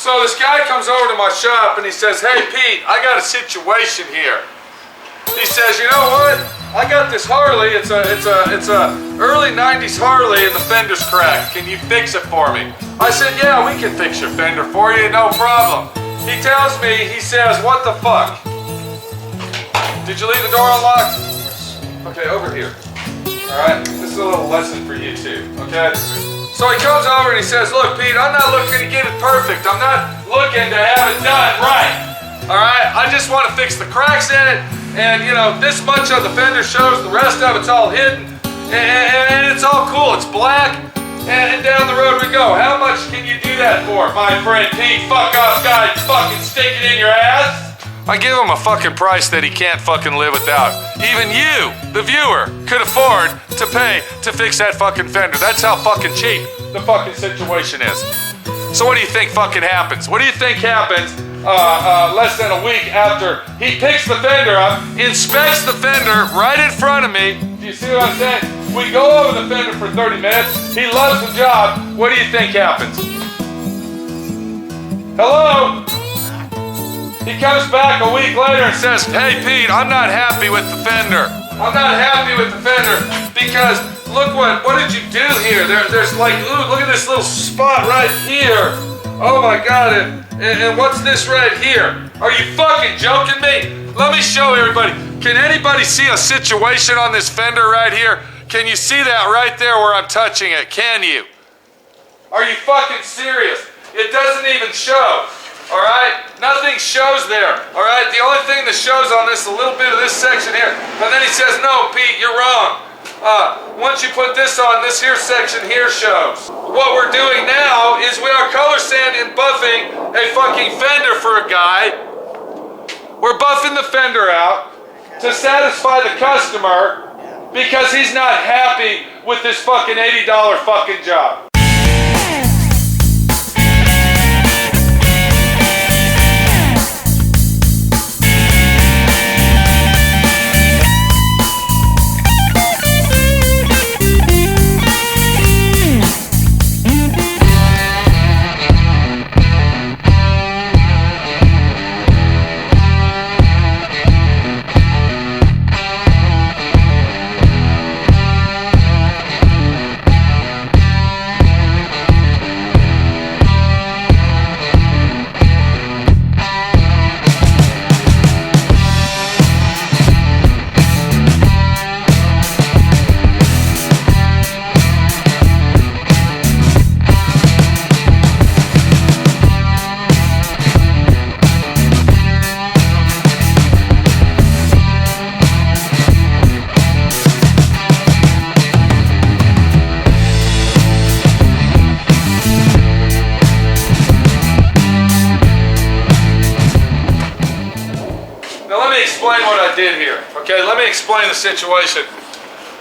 So this guy comes over to my shop and he says, "Hey Pete, I got a situation here." He says, "You know what? I got this Harley. It's a early '90s Harley and the fender's cracked. Can you fix it for me?" I said, "Yeah, we can fix your fender for you, no problem." He tells me, he says, "What the fuck? Did you leave the door unlocked?" Okay, over here. Alright, this is a little lesson for you too, okay? So he comes over and he says, "Look, Pete, I'm not looking to get it perfect. I'm not looking to have it done right. Alright, I just want to fix the cracks in it, and you know, this much of the fender shows, the rest of it's all hidden, and it's all cool. It's black, and down the road we go. How much can you do that for, my friend Pete? Fuck off guy, fucking stick it in your ass." I give him a fucking price that he can't fucking live without. Even you, the viewer, could afford to pay to fix that fucking fender. That's how fucking cheap the fucking situation is. So what do you think fucking happens? What do you think happens less than a week after he picks the fender up, inspects the fender right in front of me? Do you see what I'm saying? We go over the fender for 30 minutes. He loves the job. What do you think happens? Hello? He comes back a week later and says, "Hey Pete, I'm not happy with the fender. I'm not happy with the fender because look what did you do here? There's like, ooh, look at this little spot right here. Oh my God, and what's this right here? Are you fucking joking me? Let me show everybody. Can anybody see a situation on this fender right here? Can you see that right there where I'm touching it? Can you? Are you fucking serious? It doesn't even show. All right, nothing shows there. All right, the only thing that shows on this, a little bit of this section here. And then he says, "No, Pete, you're wrong. Once you put this on, this here section here shows." What we're doing now is we are color sanding and buffing a fucking fender for a guy. We're buffing the fender out to satisfy the customer because he's not happy with this fucking $80 fucking job. Explain what I did here. Okay, let me explain the situation.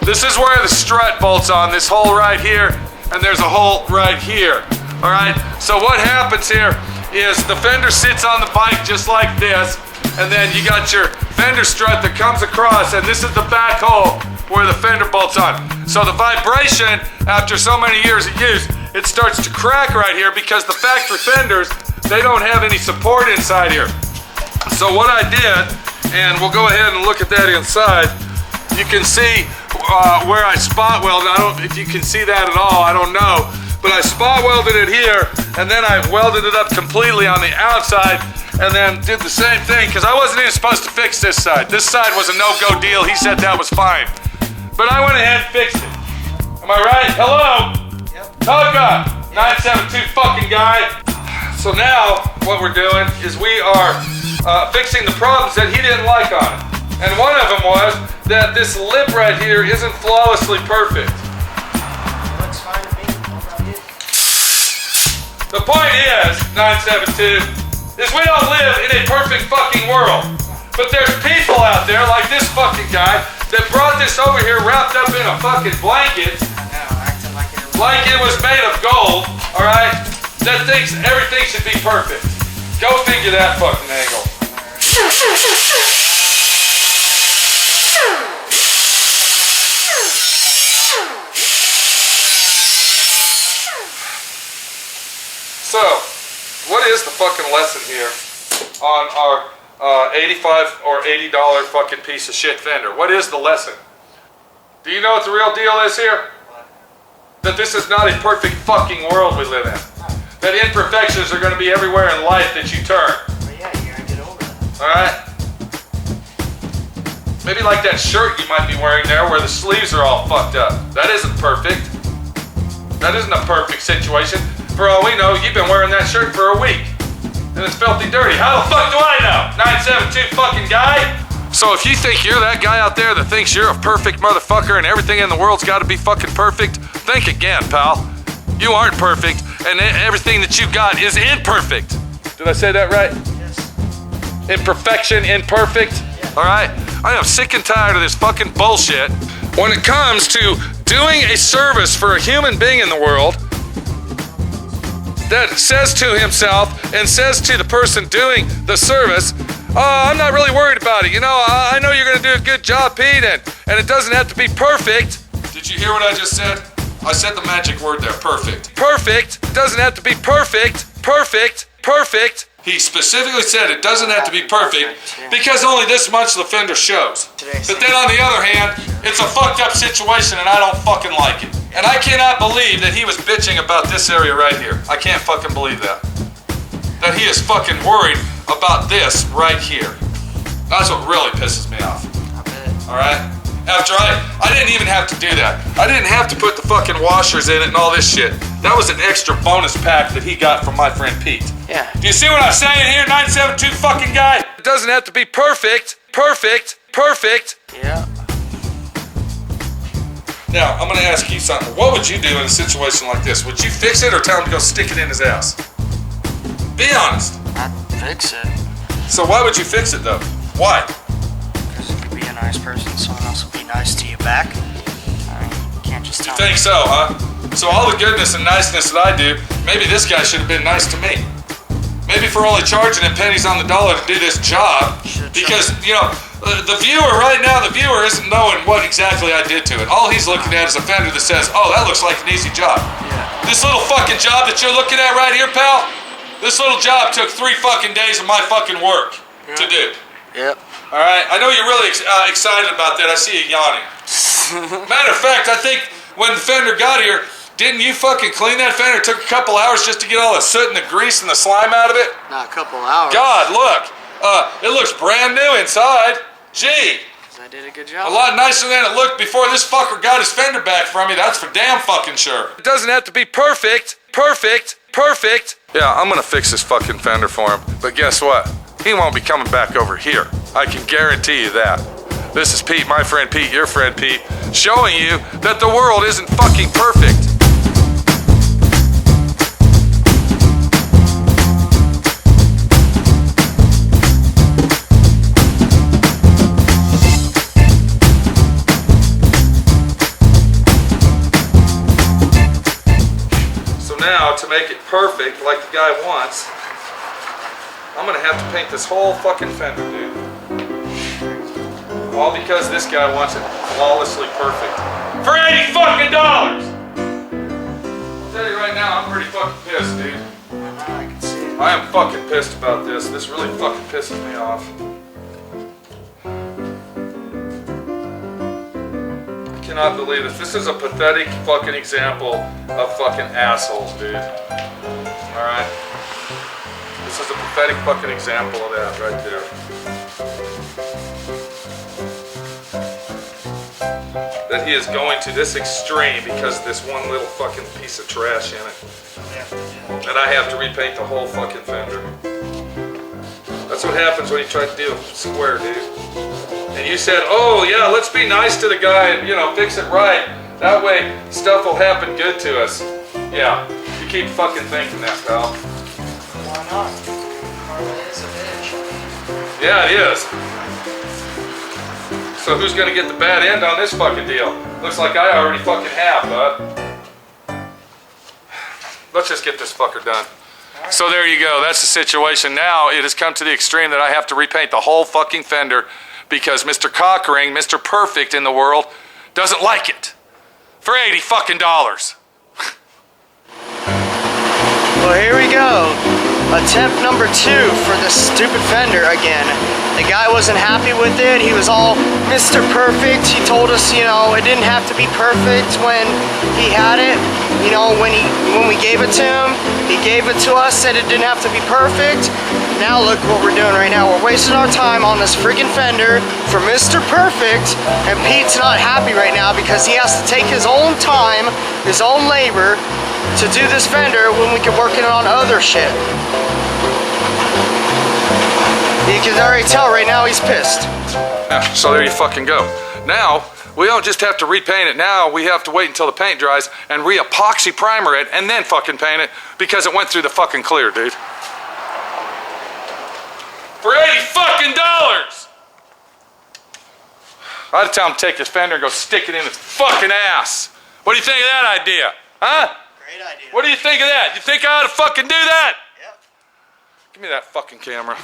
This is where the strut bolts on, this hole right here, and there's a hole right here. All right, so what happens here is the fender sits on the bike just like this, and then you got your fender strut that comes across, and this is the back hole where the fender bolts on. So the vibration, after so many years of use, it starts to crack right here because the factory fenders, they don't have any support inside here. So what I did, and we'll go ahead and look at that inside. You can see where I spot welded. I don't know if you can see that at all, I don't know. But I spot welded it here, and then I welded it up completely on the outside, and then did the same thing, because I wasn't even supposed to fix this side. This side was a no-go deal. He said that was fine. But I went ahead and fixed it. Am I right? Hello? Yep. Toka, 972 fucking guy. So now, what we're doing is we are fixing the problems that he didn't like on it. And one of them was that this lip right here isn't flawlessly perfect. Looks fine to me. What about you? The point is, 972, is we don't live in a perfect fucking world. But there's people out there like this fucking guy that brought this over here wrapped up in a fucking blanket. I know, acting like it was made of gold, alright? That thinks everything should be perfect. Go figure that fucking angle. So, what what is the fucking lesson here on our 85 or $80 fucking piece of shit fender? What is the lesson? Do you know what the real deal is here? That this is not a perfect fucking world we live in. That imperfections are going to be everywhere in life that you turn. Well, yeah, you're gonna get over that. Alright? Maybe like that shirt you might be wearing there where the sleeves are all fucked up. That isn't perfect. That isn't a perfect situation. For all we know, you've been wearing that shirt for a week. And it's filthy dirty. How the fuck do I know? 972 fucking guy? So if you think you're that guy out there that thinks you're a perfect motherfucker and everything in the world's gotta be fucking perfect, think again, pal. You aren't perfect, and everything that you got is imperfect. Did I say that right? Yes. Imperfection, imperfect. Yeah. Alright? I am sick and tired of this fucking bullshit. When it comes to doing a service for a human being in the world that says to himself and says to the person doing the service, oh, I'm not really worried about it. You know, I know you're gonna do a good job, Pete, and it doesn't have to be perfect. Did you hear what I just said? I said the magic word there, perfect. Perfect doesn't have to be perfect. Perfect, perfect. He specifically said it doesn't have to be perfect because only this much the fender shows. But then on the other hand, it's a fucked up situation and I don't fucking like it. And I cannot believe that he was bitching about this area right here. I can't fucking believe that. That he is fucking worried about this right here. That's what really pisses me off. I bet. Alright? After I didn't even have to do that. I didn't have to put the fucking washers in it and all this shit. That was an extra bonus pack that he got from my friend Pete. Yeah. Do you see what I'm saying here, 972 fucking guy? It doesn't have to be perfect. Perfect. Perfect. Yeah. Now, I'm gonna ask you something. What would you do in a situation like this? Would you fix it or tell him to go stick it in his ass? Be honest. I'd fix it. So why would you fix it though? Why? Because if you be a nice person, someone else will be nice to you back. I mean, you can't just You tell think so, huh? So all the goodness and niceness that I do, maybe this guy should have been nice to me. Maybe for only charging him pennies on the dollar to do this job, because, you know, the viewer right now, the viewer isn't knowing what exactly I did to it. All he's looking at is a fender that says, oh, that looks like an easy job. Yeah. This little fucking job that you're looking at right here, pal, this little job took 3 fucking days of my fucking work to do. Yep. All right, I know you're really excited about that. I see you yawning. Matter of fact, I think when the fender got here, didn't you fucking clean that fender? It took a couple hours just to get all the soot and the grease and the slime out of it. Not a couple hours. God, look. It looks brand new inside. Gee, I did a good a job. lot nicer than it looked before this fucker got his fender back from me. That's for damn fucking sure. It doesn't have to be perfect. Perfect. Perfect. Yeah, I'm gonna fix this fucking fender for him. But guess what? He won't be coming back over here. I can guarantee you that. This is Pete, my friend Pete, your friend Pete, showing you that the world isn't fucking perfect. So now, to make it perfect like the guy wants, I'm gonna have to paint this whole fucking fender, dude. All because this guy wants it flawlessly perfect. For $80 fucking dollars! I'll tell you right now, I'm pretty fucking pissed, dude. I can see it. I am fucking pissed about this. This really fucking pisses me off. I cannot believe this. This is a pathetic fucking example of fucking assholes, dude. Alright? This is a pathetic fucking example of that right there. That he is going to this extreme because of this one little fucking piece of trash in it. And I have to repaint the whole fucking fender. That's what happens when you try to do square, dude. And you said, oh yeah, let's be nice to the guy and, you know, fix it right. That way stuff will happen good to us. Yeah, you keep fucking thinking that, pal. Why not? Harley is a bitch. Yeah, it is. So who's gonna get the bad end on this fucking deal? Looks like I already fucking have, bud. Let's just get this fucker done. So there you go, that's the situation. Now it has come to the extreme that I have to repaint the whole fucking fender because Mr. Cockring, Mr. Perfect in the world, doesn't like it. For $80 fucking dollars. Well, here we go. attempt number 2 for this stupid fender again. The guy wasn't happy with it. He was all Mr. Perfect. He told us, you know, it didn't have to be perfect when he had it. You know, when we gave it to him, he gave it to us, said it didn't have to be perfect. Now look what we're doing right now. We're wasting our time on this freaking fender for Mr. Perfect, and Pete's not happy right now because he has to take his own time, his own labor to do this fender when we can work it on other shit. You can already tell right now he's pissed. Yeah, so there you fucking go. Now, we don't just have to repaint it. Now we have to wait until the paint dries and re-epoxy primer it and then fucking paint it because it went through the fucking clear, dude. For $80 fucking dollars! I'd tell him to take his fender and go stick it in his fucking ass. What do you think of that idea? Huh? Great idea. What do you think of that? You think I ought to fucking do that? Yep. Give me that fucking camera.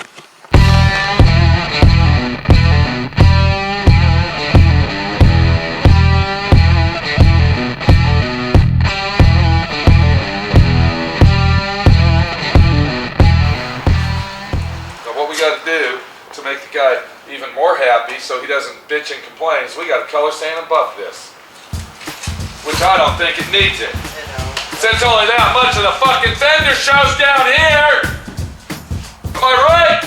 What we got to do to make the guy even more happy so he doesn't bitch and complain is we got to color sand and buff this. Which I don't think it needs it. Since only that much of the fucking fender shows down here. Am I right?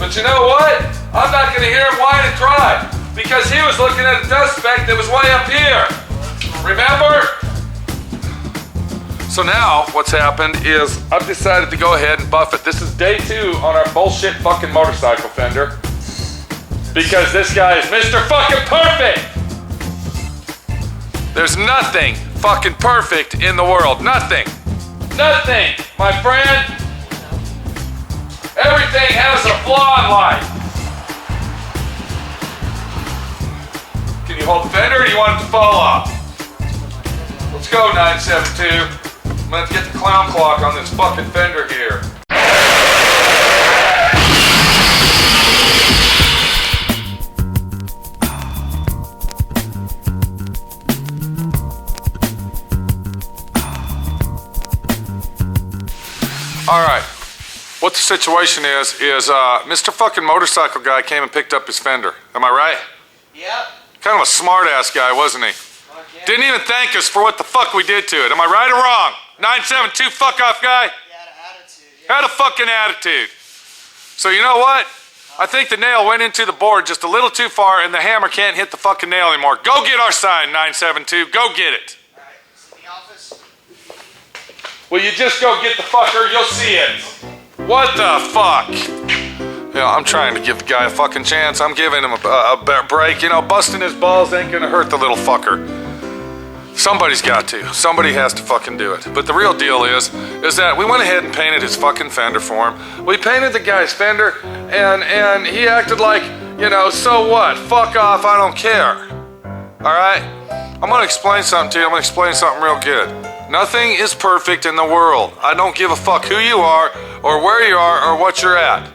But you know what? I'm not going to hear him whine and cry because he was looking at a dust speck that was way up here. Remember? So now, what's happened is I've decided to go ahead and buff it. This is day 2 on our bullshit fucking motorcycle fender. Because this guy is Mr. Fucking Perfect! There's nothing fucking perfect in the world. Nothing. Nothing, my friend. Everything has a flaw in life. Can you hold the fender or do you want it to fall off? Let's go, 972. I'm gonna get the clown clock on this fucking fender here. Alright, what the situation is Mr. fucking motorcycle guy came and picked up his fender. Am I right? Yep. Kind of a smart ass guy, wasn't he? Okay. Didn't even thank us for what the fuck we did to it. Am I right or wrong? 972 fuck off guy? He had an attitude. Yeah. Had a fucking attitude. So you know what? I think the nail went into the board just a little too far and the hammer can't hit the fucking nail anymore. Go get our sign, 972. Go get it. Alright, is it in the office? Will you just go get the fucker? You'll see it. What the fuck? You know, I'm trying to give the guy a fucking chance. I'm giving him a break. You know, busting his balls ain't gonna hurt the little fucker. Somebody's got to. Somebody has to fucking do it. But the real deal is that we went ahead and painted his fucking fender for him. We painted the guy's fender, and he acted like, you know, so what? Fuck off, I don't care. Alright? I'm gonna explain something to you. I'm gonna explain something real good. Nothing is perfect in the world. I don't give a fuck who you are, or where you are, or what you're at.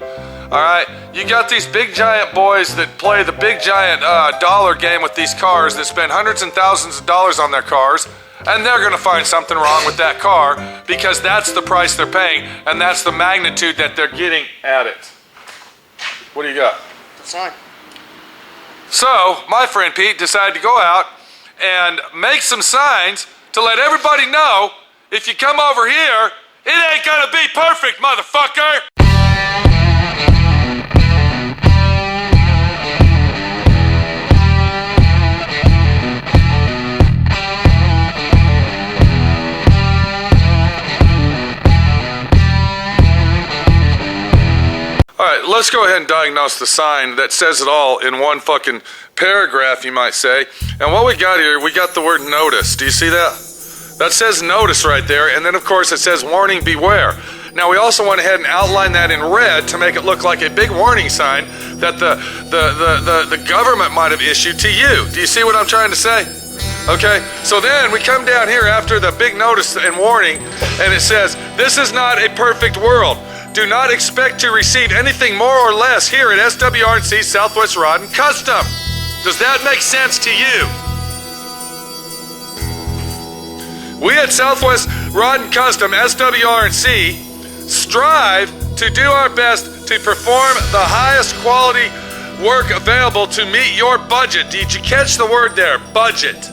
Alright? You got these big giant boys that play the big giant dollar game with these cars that spend hundreds and thousands of dollars on their cars, and they're gonna find something wrong with that car because that's the price they're paying, and that's the magnitude that they're getting at it. What do you got? It's fine. So, my friend Pete decided to go out and make some signs to let everybody know, if you come over here, it ain't gonna be perfect, motherfucker! Alright, let's go ahead and diagnose the sign that says it all in one fucking paragraph, you might say. And what we got here, we got the word notice. Do you see that? That says notice right there, and then of course it says warning, beware. Now we also went ahead and outlined that in red to make it look like a big warning sign that the government might have issued to you. Do you see what I'm trying to say? Okay, so then we come down here after the big notice and warning, and it says, this is not a perfect world. Do not expect to receive anything more or less here at SWRC Southwest Rod and Custom. Does that make sense to you? We at Southwest Rod and Custom, SWR&C, strive to do our best to perform the highest quality work available to meet your budget. Did you catch the word there? Budget.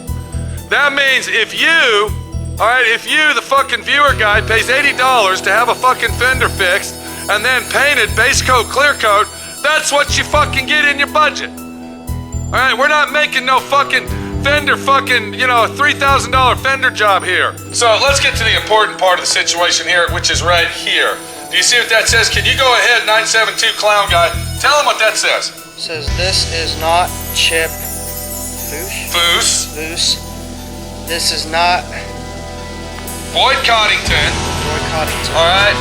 That means if you, the fucking viewer guy, pays $80 to have a fucking fender fixed and then painted, base coat, clear coat, that's what you fucking get in your budget. Alright, we're not making no fucking fender fucking, a $3,000 fender job here. So let's get to the important part of the situation here, which is right here. Do you see what that says? Can you go ahead, 972 Clown Guy, tell him what that says. It says this is not Chip Foose. This is not Boyd Coddington. Alright.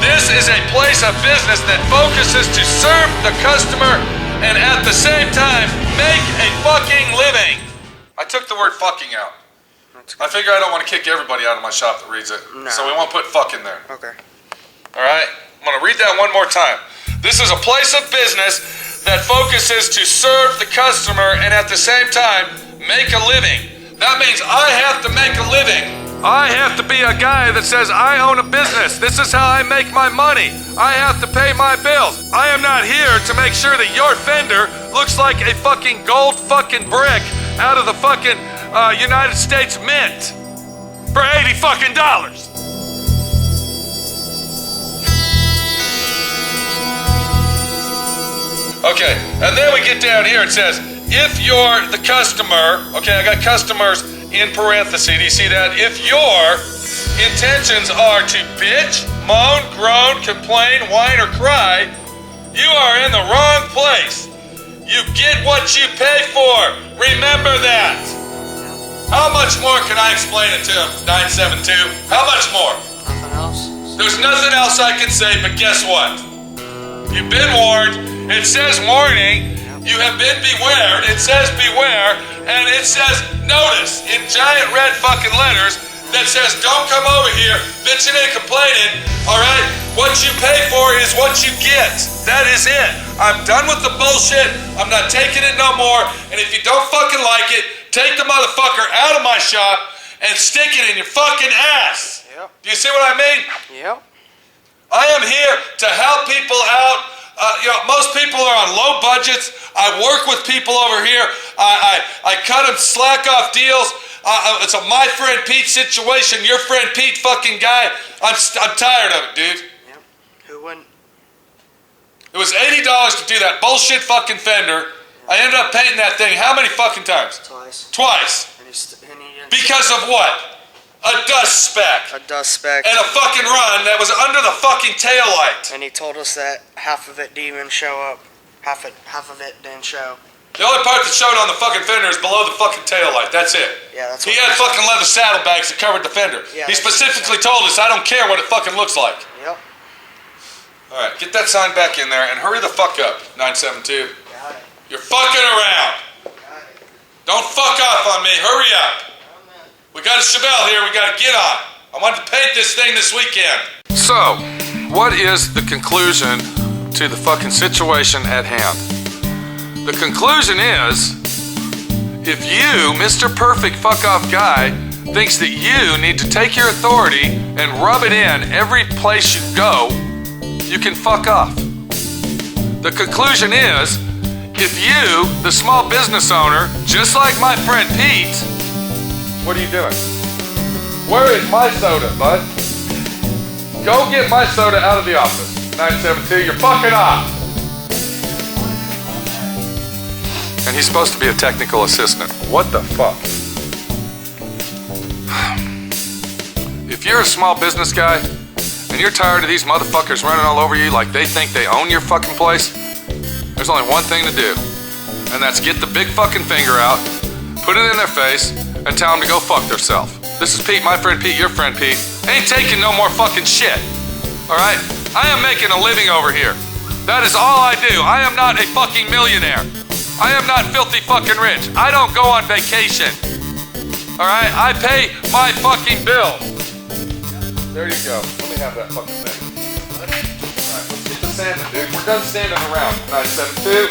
This is a place of business that focuses to serve the customer and at the same time make a fucking living. I took the word fucking out. I figure I don't want to kick everybody out of my shop that reads it. No. So we won't put fuck in there. Okay. Alright? I'm going to read that one more time. This is a place of business that focuses to serve the customer and at the same time make a living. That means I have to make a living. I have to be a guy that says I own a business. This is how I make my money. I have to pay my bills. I am not here to make sure that your fender looks like a fucking gold fucking brick out of the fucking United States Mint for $80 fucking dollars. Okay, and then we get down here, it says, if you're the customer, okay, I got customers in parentheses, do you see that? If your intentions are to bitch, moan, groan, complain, whine, or cry, you are in the wrong place. You get what you pay for. Remember that. How much more can I explain it to him, 972? How much more? Nothing else? There's nothing else I can say, but guess what? You've been warned. It says warning. You have been beware. It says beware. And it says notice in giant red fucking letters that says don't come over here bitching and complaining. Alright? What you pay for is what you get. That is it. I'm done with the bullshit. I'm not taking it no more. And if you don't fucking like it, take the motherfucker out of my shop and stick it in your fucking ass. Yep. Do you see what I mean? Yep. I am here to help people out. Most people are on low budgets. I work with people over here. I cut them slack off deals. It's a my friend Pete situation. Your friend Pete fucking guy. I'm tired of it, dude. Yep. Who wouldn't? It was $80 to do that bullshit fucking fender. I ended up painting that thing how many fucking times? Twice. And he because of what? A dust speck. A dust speck. And a fucking run that was under the fucking taillight. And he told us that half of it didn't even show up. Half of it didn't show. The only part that showed on the fucking fender is below the fucking taillight. That's it. Yeah, that's what he had fucking leather saddlebags that covered the fender. Yeah, he specifically told us, I don't care what it fucking looks like. Yep. Alright, get that sign back in there and hurry the fuck up, 972. Got it. You're fucking around. Got it. Don't fuck off on me. Hurry up. We got a Chevelle here we gotta get on. I wanted to paint this thing this weekend. So, what is the conclusion to the fucking situation at hand? The conclusion is, if you, Mr. Perfect fuck off guy, thinks that you need to take your authority and rub it in every place you go, you can fuck off. The conclusion is, if you, the small business owner, just like my friend Pete, what are you doing? Where is my soda, bud? Go get my soda out of the office. 972, you're fucking off. And he's supposed to be a technical assistant. What the fuck? If you're a small business guy and you're tired of these motherfuckers running all over you like they think they own your fucking place, there's only one thing to do. And that's get the big fucking finger out, put it in their face, and tell them to go fuck theirself. This is Pete, my friend Pete, your friend Pete. Ain't taking no more fucking shit. Alright? I am making a living over here. That is all I do. I am not a fucking millionaire. I am not filthy fucking rich. I don't go on vacation. Alright? I pay my fucking bills. There you go. Let me have that fucking thing. Alright, let's get the sanding, dude. We're done standing around. 972.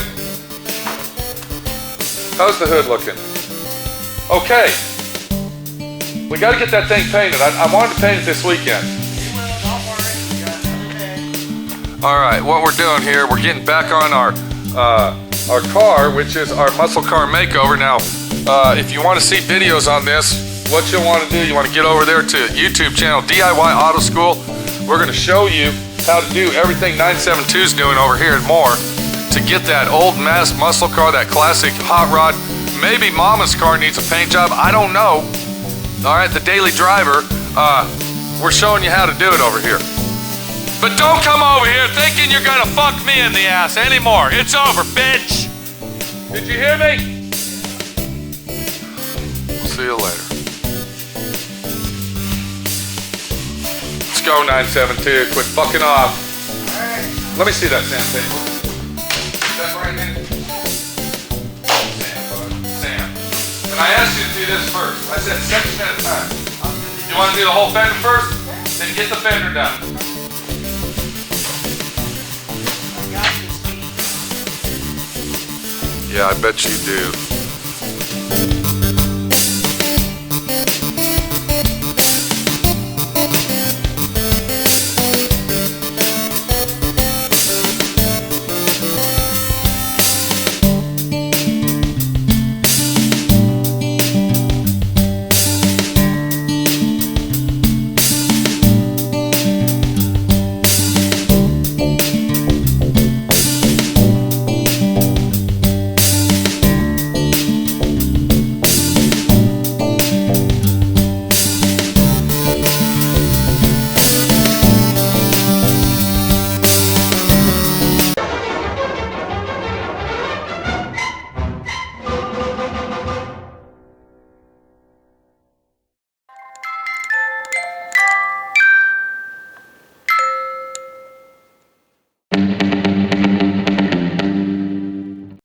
How's the hood looking? Okay. We got to get that thing painted. I wanted to paint it this weekend. All right, what we're doing here, we're getting back on our car, which is our muscle car makeover. Now, if you want to see videos on this, what you'll want to do, you want to get over there to YouTube channel DIY Auto School. We're going to show you how to do everything 972 is doing over here and more to get that old muscle car, that classic hot rod. Maybe Mama's car needs a paint job. I don't know. All right, the daily driver. We're showing you how to do it over here. But don't come over here thinking you're gonna fuck me in the ass anymore. It's over, bitch. Did you hear me? We'll see you later. Let's go, 972. Quit fucking off. Let me see that sandpaper. That right in. Sand, bud. Sand. And I asked you to do this first. I said section at a time. You want to do the whole fender first? Then get the fender done. Yeah, I bet you do.